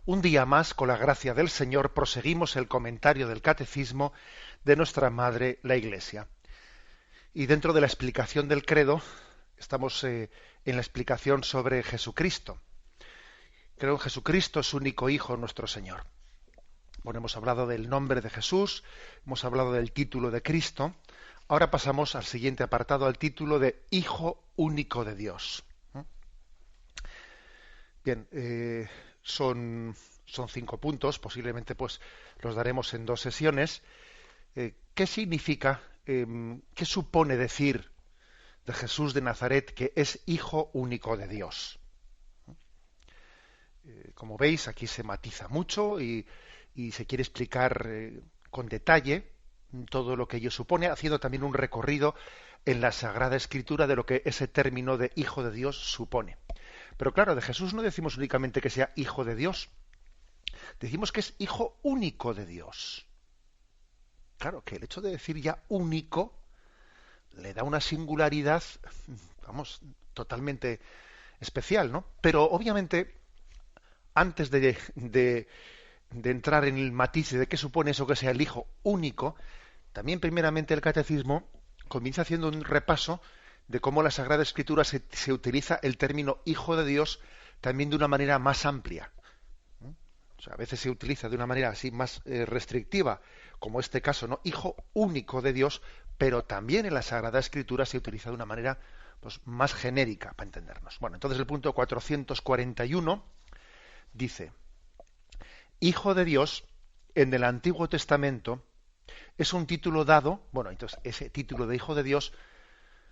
Un día más, con la gracia del Señor, proseguimos el comentario del Catecismo de nuestra Madre, la Iglesia. Y dentro de la explicación del credo, estamos en la explicación sobre Jesucristo. Creo en Jesucristo, su único Hijo, nuestro Señor. Bueno, hemos hablado del nombre de Jesús, hemos hablado del título de Cristo. Ahora pasamos al siguiente apartado, al título de Hijo único de Dios. Bien, son 5 puntos, posiblemente pues los daremos en 2 sesiones. ¿Qué significa, qué supone decir de Jesús de Nazaret que es Hijo único de Dios? Como veis, aquí se matiza mucho y se quiere explicar con detalle todo lo que ello supone, haciendo también un recorrido en la Sagrada Escritura de lo que ese término de Hijo de Dios supone. Pero claro, de Jesús no decimos únicamente que sea Hijo de Dios, decimos que es Hijo único de Dios. Claro, que el hecho de decir ya único le da una singularidad, vamos, totalmente especial, ¿no? Pero obviamente, antes de entrar en el matiz de qué supone eso que sea el Hijo único, también primeramente el Catecismo comienza haciendo un repaso de cómo la Sagrada Escritura se utiliza el término Hijo de Dios también de una manera más amplia. O sea, a veces se utiliza de una manera así más restrictiva, como este caso, ¿no? Hijo único de Dios, pero también en la Sagrada Escritura se utiliza de una manera pues, más genérica, para entendernos. Bueno, entonces el punto 441 dice: Hijo de Dios, en el Antiguo Testamento, es un título dado, bueno, entonces ese título de Hijo de Dios,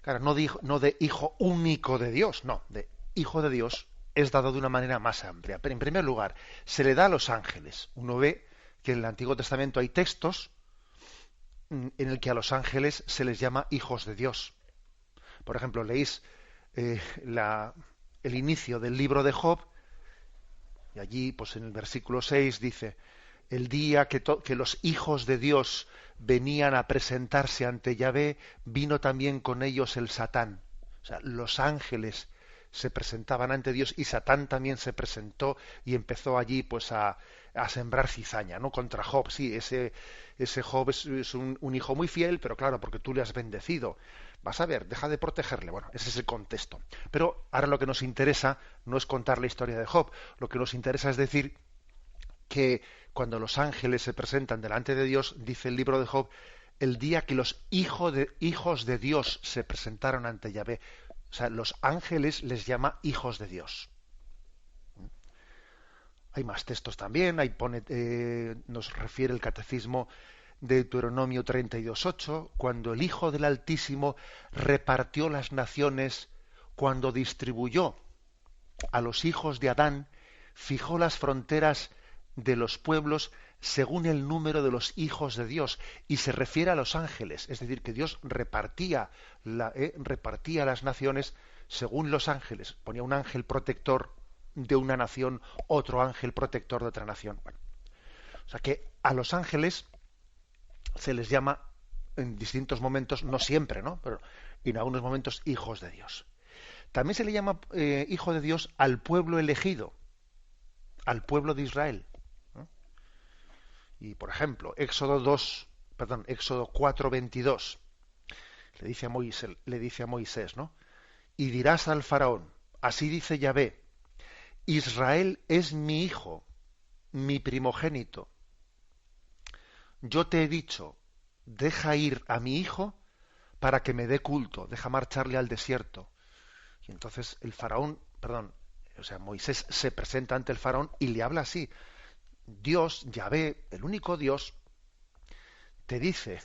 claro, no de Hijo único de Dios, no, de Hijo de Dios es dado de una manera más amplia. Pero en primer lugar, se le da a los ángeles. Uno ve que en el Antiguo Testamento hay textos en el que a los ángeles se les llama hijos de Dios. Por ejemplo, leéis el inicio del libro de Job, y allí, pues en el versículo 6 dice: el día que los hijos de Dios venían a presentarse ante Yahvé, vino también con ellos el Satán. O sea, los ángeles se presentaban ante Dios y Satán también se presentó y empezó allí pues a sembrar cizaña, ¿no? Contra Job. Sí, ese Job es un hijo muy fiel, pero claro, porque tú le has bendecido. Vas a ver, deja de protegerle. Bueno, ese es el contexto. Pero ahora lo que nos interesa no es contar la historia de Job. Lo que nos interesa es decir que cuando los ángeles se presentan delante de Dios, dice el libro de Job, el día que los hijos de Dios se presentaron ante Yahvé. O sea, los ángeles les llama hijos de Dios. Hay más textos también, ahí nos refiere el Catecismo de Deuteronomio 32:8, cuando el Hijo del Altísimo repartió las naciones, cuando distribuyó a los hijos de Adán, fijó las fronteras de los pueblos según el número de los hijos de Dios, y se refiere a los ángeles, es decir, que Dios repartía las naciones según los ángeles, ponía un ángel protector de una nación, otro ángel protector de otra nación. Bueno, o sea que a los ángeles se les llama en distintos momentos, no siempre, ¿no? Pero en algunos momentos hijos de Dios. También se le llama hijo de Dios al pueblo elegido, al pueblo de Israel. Y por ejemplo, Éxodo 4:22 le dice a Moisés, ¿no? Y dirás al faraón: así dice Yahvé, Israel es mi hijo, mi primogénito. Yo te he dicho, deja ir a mi hijo para que me dé culto, deja marcharle al desierto. Y entonces Moisés se presenta ante el faraón y le habla así: Dios, Yahvé, el único Dios, te dice,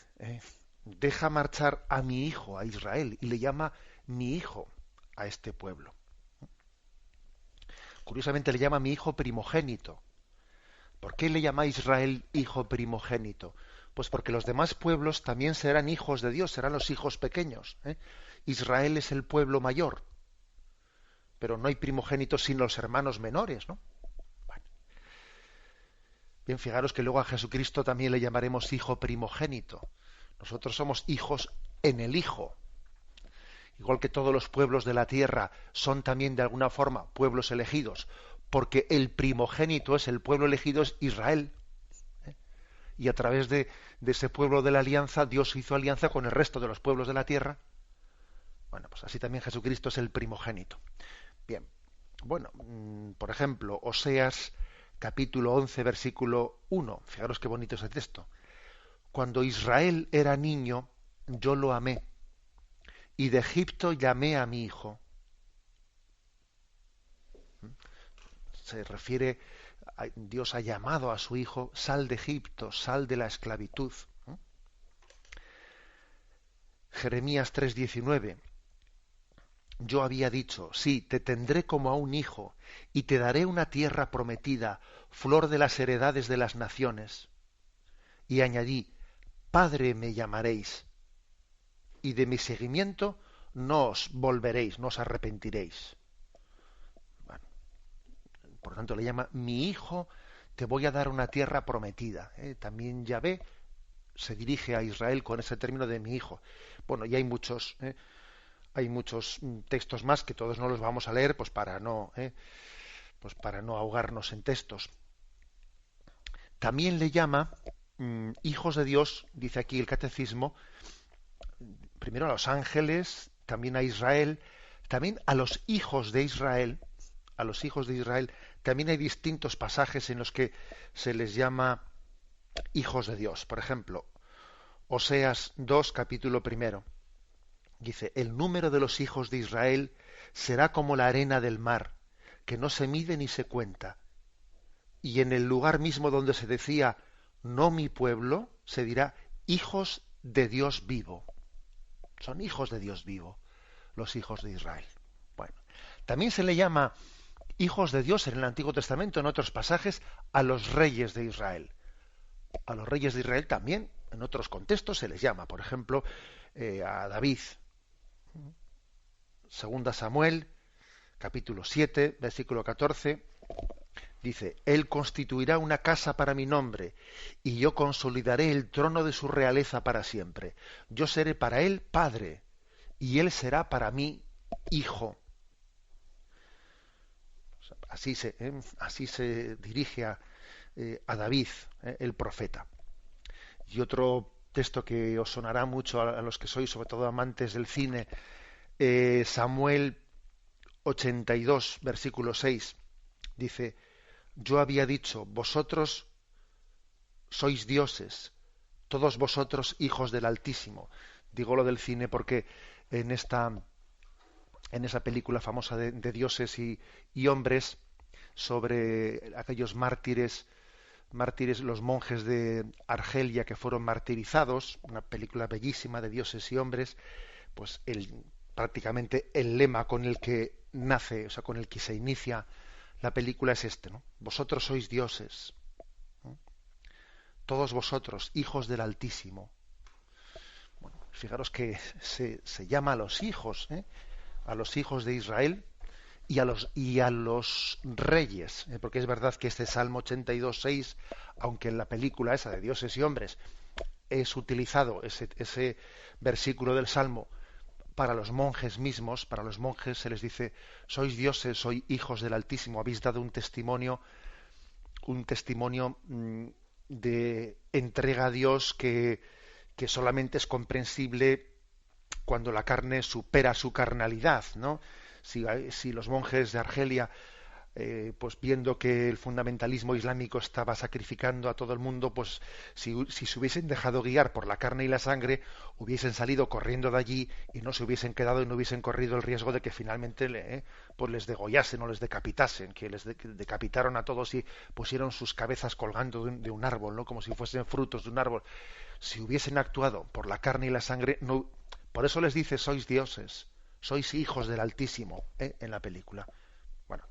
deja marchar a mi hijo, a Israel, y le llama mi hijo a este pueblo. Curiosamente le llama mi hijo primogénito. ¿Por qué le llama a Israel hijo primogénito? Pues porque los demás pueblos también serán hijos de Dios, serán los hijos pequeños. Israel es el pueblo mayor, pero no hay primogénitos sin los hermanos menores, ¿no? Bien, fijaros que luego a Jesucristo también le llamaremos hijo primogénito. Nosotros somos hijos en el Hijo. Igual que todos los pueblos de la tierra son también de alguna forma pueblos elegidos porque el primogénito es el pueblo elegido, es Israel. Y a través de ese pueblo de la alianza, Dios hizo alianza con el resto de los pueblos de la tierra. Bueno, pues así también Jesucristo es el primogénito. Bien, bueno, por ejemplo, Oseas capítulo 11, versículo 1. Fijaros qué bonito ese texto. Cuando Israel era niño, yo lo amé, y de Egipto llamé a mi hijo. Se refiere, Dios ha llamado a su hijo, sal de Egipto, sal de la esclavitud. Jeremías 3:19. Yo había dicho, sí, te tendré como a un hijo, y te daré una tierra prometida, flor de las heredades de las naciones. Y añadí, Padre me llamaréis, y de mi seguimiento no os volveréis, no os arrepentiréis. Bueno, por lo tanto le llama, mi hijo, te voy a dar una tierra prometida. También Yahvé se dirige a Israel con ese término de mi hijo. Bueno, y hay muchos textos más que todos no los vamos a leer, pues para no ahogarnos en textos. También le llama hijos de Dios, dice aquí el catecismo, primero a los ángeles, también a Israel, también a los hijos de Israel. A los hijos de Israel también hay distintos pasajes en los que se les llama hijos de Dios. Por ejemplo, Oseas 2, capítulo 1. Dice, el número de los hijos de Israel será como la arena del mar, que no se mide ni se cuenta. Y en el lugar mismo donde se decía, no mi pueblo, se dirá, hijos de Dios vivo. Son hijos de Dios vivo, los hijos de Israel. Bueno, también se le llama hijos de Dios en el Antiguo Testamento, en otros pasajes, a los reyes de Israel. A los reyes de Israel también, en otros contextos, se les llama. Por ejemplo, a David. Segunda Samuel, capítulo 7, versículo 14, dice, Él constituirá una casa para mi nombre, y yo consolidaré el trono de su realeza para siempre. Yo seré para Él padre, y Él será para mí hijo. Así se dirige a David, el profeta. Y otro texto que os sonará mucho a los que sois, sobre todo amantes del cine, Samuel 82, versículo 6, dice, yo había dicho, vosotros sois dioses, todos vosotros hijos del Altísimo. Digo lo del cine porque en esa película famosa de dioses y hombres, sobre aquellos mártires, los monjes de Argelia que fueron martirizados, una película bellísima de dioses y hombres, pues prácticamente el lema con el que nace, o sea, con el que se inicia la película es este, ¿no? Vosotros sois dioses, ¿no? Todos vosotros, hijos del Altísimo. Bueno, fijaros que se llama a los hijos de Israel y a los reyes, porque es verdad que este Salmo 82:6, aunque en la película esa de dioses y hombres es utilizado ese versículo del Salmo para los monjes mismos, para los monjes se les dice, sois dioses, sois hijos del Altísimo, habéis dado un testimonio de entrega a Dios que solamente es comprensible cuando la carne supera su carnalidad, ¿no? Si los monjes de Argelia, pues viendo que el fundamentalismo islámico estaba sacrificando a todo el mundo, pues si se hubiesen dejado guiar por la carne y la sangre, hubiesen salido corriendo de allí y no se hubiesen quedado y no hubiesen corrido el riesgo de que finalmente pues les degollasen o les decapitasen, que les decapitaron a todos y pusieron sus cabezas colgando de un árbol, ¿no? Como si fuesen frutos de un árbol. Si hubiesen actuado por la carne y la sangre, no. Por eso les dice, sois dioses, sois hijos del Altísimo, en la película. Bueno,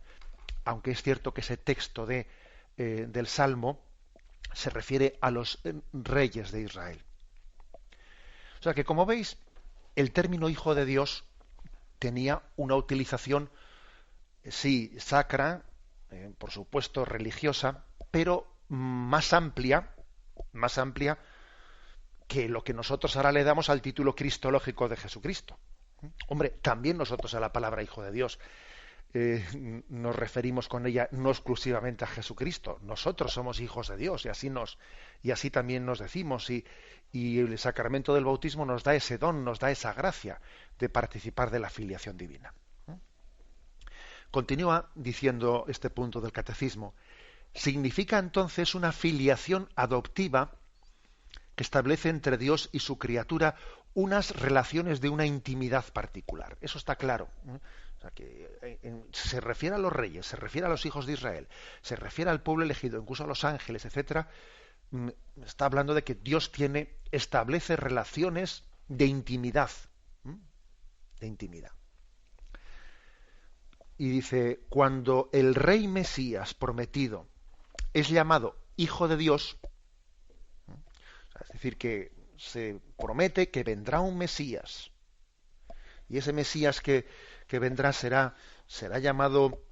aunque es cierto que ese texto del Salmo se refiere a los reyes de Israel. O sea que, como veis, el término hijo de Dios tenía una utilización, sí, sacra, por supuesto religiosa, pero más amplia que lo que nosotros ahora le damos al título cristológico de Jesucristo. Hombre, también nosotros a la palabra hijo de Dios nos referimos con ella no exclusivamente a Jesucristo. Nosotros somos hijos de Dios y así también nos decimos, y el sacramento del bautismo nos da ese don, nos da esa gracia de participar de la filiación divina. Continúa diciendo este punto del catecismo. Significa entonces una filiación adoptiva que establece entre Dios y su criatura unas relaciones de una intimidad particular. Eso está claro. O sea, que se refiere a los reyes, se refiere a los hijos de Israel, se refiere al pueblo elegido, incluso a los ángeles, etcétera. Está hablando de que Dios establece relaciones de intimidad. De intimidad. Y dice, cuando el rey Mesías prometido es llamado Hijo de Dios, es decir, que se promete que vendrá un Mesías, y ese Mesías que vendrá será llamado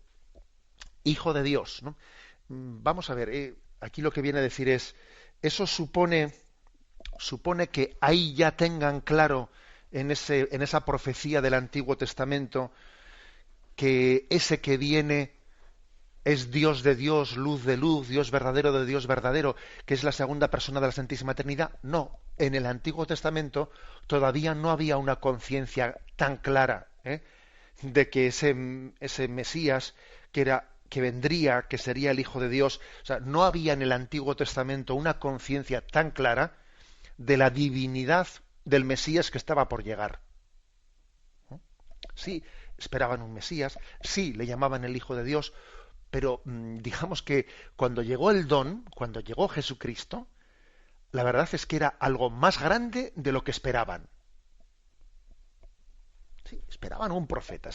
Hijo de Dios, ¿no? Vamos a ver, aquí lo que viene a decir es, eso supone que ahí ya tengan claro en esa profecía del Antiguo Testamento que ese que viene es Dios de Dios, luz de luz, Dios verdadero de Dios verdadero, que es la segunda persona de la Santísima Trinidad. No, en el Antiguo Testamento todavía no había una conciencia tan clara de que ese Mesías que vendría, que sería el Hijo de Dios, o sea, no había en el Antiguo Testamento una conciencia tan clara de la divinidad del Mesías que estaba por llegar. Sí, esperaban un Mesías, sí, le llamaban el Hijo de Dios, pero digamos que cuando llegó el don, cuando llegó Jesucristo, la verdad es que era algo más grande de lo que esperaban. Sí, esperaban un profeta,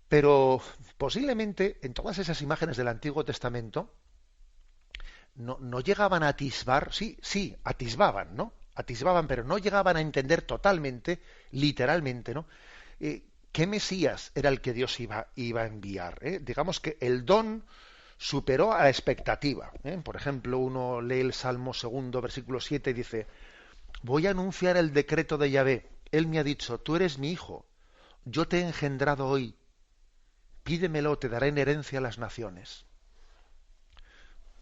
pero posiblemente en todas esas imágenes del Antiguo Testamento no llegaban a atisbar, sí, atisbaban, ¿no? Atisbaban, pero no llegaban a entender totalmente, literalmente, ¿no? ¿Qué Mesías era el que Dios iba a enviar? Digamos que el don superó a la expectativa. Por ejemplo, uno lee el Salmo 2, versículo 7 y dice, voy a anunciar el decreto de Yahvé. Él me ha dicho, tú eres mi hijo, yo te he engendrado hoy, pídemelo, te daré en herencia a las naciones.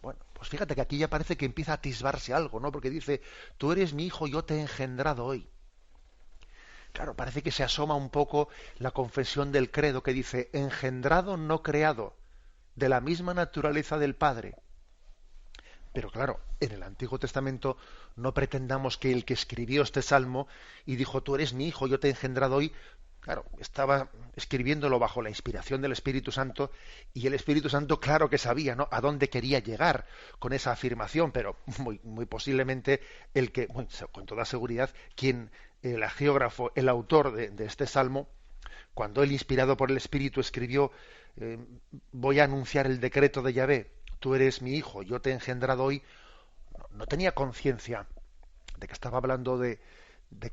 Bueno, pues fíjate que aquí ya parece que empieza a atisbarse algo, ¿no? Porque dice, tú eres mi hijo, yo te he engendrado hoy. Claro, parece que se asoma un poco la confesión del credo que dice, engendrado, no creado, de la misma naturaleza del Padre. Pero claro, en el Antiguo Testamento no pretendamos que el que escribió este salmo y dijo, tú eres mi hijo, yo te he engendrado hoy, claro, estaba escribiéndolo bajo la inspiración del Espíritu Santo, y el Espíritu Santo claro que sabía, ¿no?, a dónde quería llegar con esa afirmación, pero muy posiblemente con toda seguridad, el agiógrafo, el autor de este salmo, cuando él, inspirado por el Espíritu, escribió, voy a anunciar el decreto de Yahvé, tú eres mi hijo, yo te he engendrado hoy, no tenía conciencia de que estaba hablando de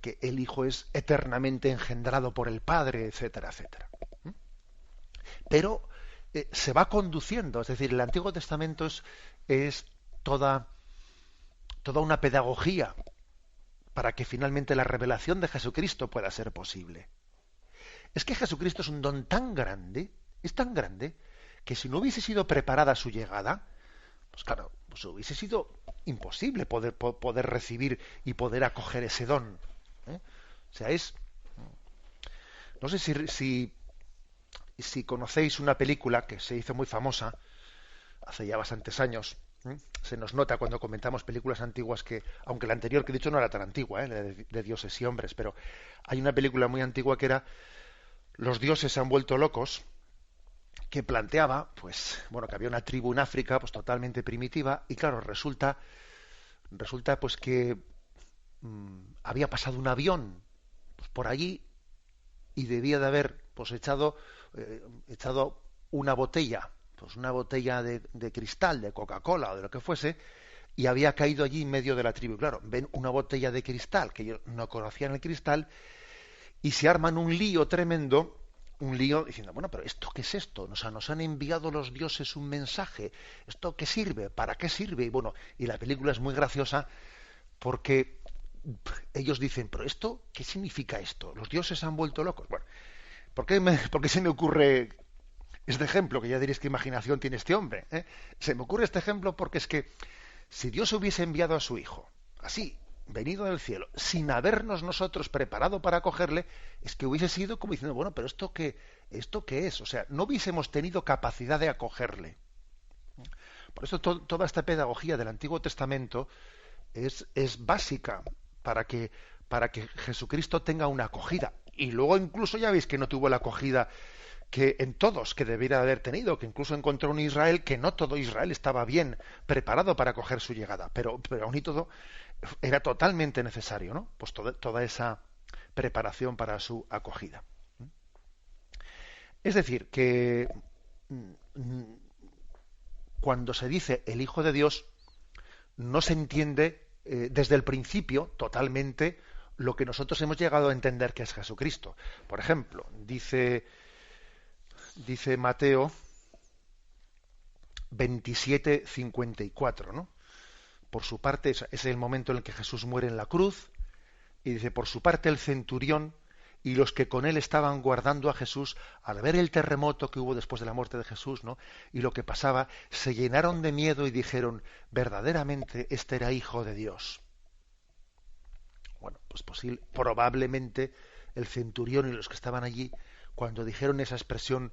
que el Hijo es eternamente engendrado por el Padre, etcétera, etcétera. Pero se va conduciendo, es decir, el Antiguo Testamento es toda una pedagogía para que finalmente la revelación de Jesucristo pueda ser posible. Es que Jesucristo es un don tan grande, que si no hubiese sido preparada su llegada, pues claro, pues hubiese sido imposible poder recibir y poder acoger ese don. O sea, no sé si conocéis una película que se hizo muy famosa hace ya bastantes años. Se nos nota cuando comentamos películas antiguas que, aunque la anterior que he dicho no era tan antigua, de dioses y hombres, pero hay una película muy antigua que era Los dioses se han vuelto locos, que planteaba, pues, bueno, que había una tribu en África, pues totalmente primitiva, y claro, resulta pues que había pasado un avión pues, por allí y debía de haber pues echado una botella, pues una botella de cristal, de Coca-Cola o de lo que fuese, y había caído allí en medio de la tribu. Claro, ven una botella de cristal, que ellos no conocían el cristal, y se arman un lío tremendo, diciendo, bueno, pero ¿esto qué es esto? O sea, nos han enviado los dioses un mensaje. ¿Esto qué sirve? ¿Para qué sirve? Y bueno, y la película es muy graciosa porque ellos dicen, pero ¿esto qué significa esto? Los dioses se han vuelto locos. Bueno, por qué se me ocurre este ejemplo? Que ya diréis qué imaginación tiene este hombre. ¿Eh? Se me ocurre este ejemplo porque es que si Dios hubiese enviado a su Hijo, así, venido del cielo, sin habernos nosotros preparado para acogerle, es que hubiese sido como diciendo, bueno, pero ¿esto qué es? O sea, no hubiésemos tenido capacidad de acogerle. Por eso toda esta pedagogía del Antiguo Testamento es básica para que Jesucristo tenga una acogida. Y luego incluso ya veis que no tuvo la acogida que en todos que debiera haber tenido, que incluso encontró un Israel que no todo Israel estaba bien preparado para acoger su llegada, pero aún y todo era totalmente necesario, ¿no? Pues toda esa preparación para su acogida. Es decir, que cuando se dice el Hijo de Dios, no se entiende desde el principio totalmente lo que nosotros hemos llegado a entender que es Jesucristo. Por ejemplo, dice Mateo 27:54, ¿no? Por su parte, es el momento en el que Jesús muere en la cruz, y dice, por su parte el centurión y los que con él estaban guardando a Jesús, al ver el terremoto que hubo después de la muerte de Jesús, ¿no? Y lo que pasaba, se llenaron de miedo y dijeron, verdaderamente este era hijo de Dios. Bueno, pues probablemente el centurión y los que estaban allí, cuando dijeron esa expresión,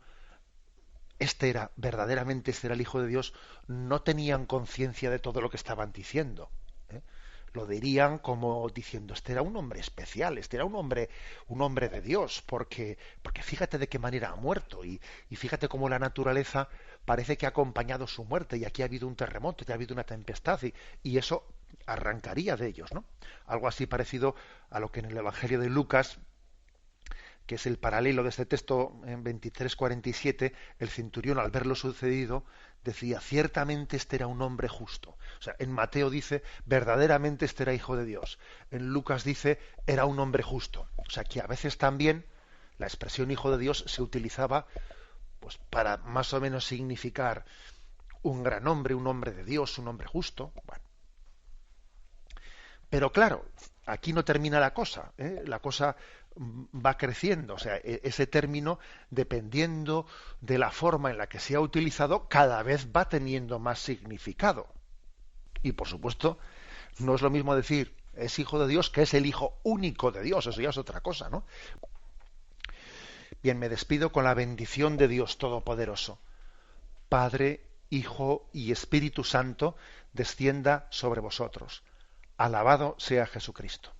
verdaderamente este era el Hijo de Dios, no tenían conciencia de todo lo que estaban diciendo. ¿Eh? Lo dirían como diciendo, este era un hombre especial, este era un hombre de Dios, porque fíjate de qué manera ha muerto, y fíjate cómo la naturaleza parece que ha acompañado su muerte, y aquí ha habido un terremoto, y ha habido una tempestad, y eso arrancaría de ellos, ¿no? Algo así parecido a lo que en el Evangelio de Lucas, que es el paralelo de este texto en 23:47, el centurión al ver lo sucedido decía, ciertamente este era un hombre justo. O sea, en Mateo dice, verdaderamente este era hijo de Dios. En Lucas dice, era un hombre justo. O sea, que a veces también la expresión hijo de Dios se utilizaba pues para más o menos significar un gran hombre, un hombre de Dios, un hombre justo. Bueno. Pero claro, aquí no termina la cosa, ¿eh? La cosa va creciendo, o sea, ese término, dependiendo de la forma en la que se ha utilizado, cada vez va teniendo más significado. Y por supuesto, no es lo mismo decir es hijo de Dios que es el hijo único de Dios, eso ya es otra cosa, ¿no? Bien, me despido con la bendición de Dios Todopoderoso. Padre, Hijo y Espíritu Santo, descienda sobre vosotros. Alabado sea Jesucristo.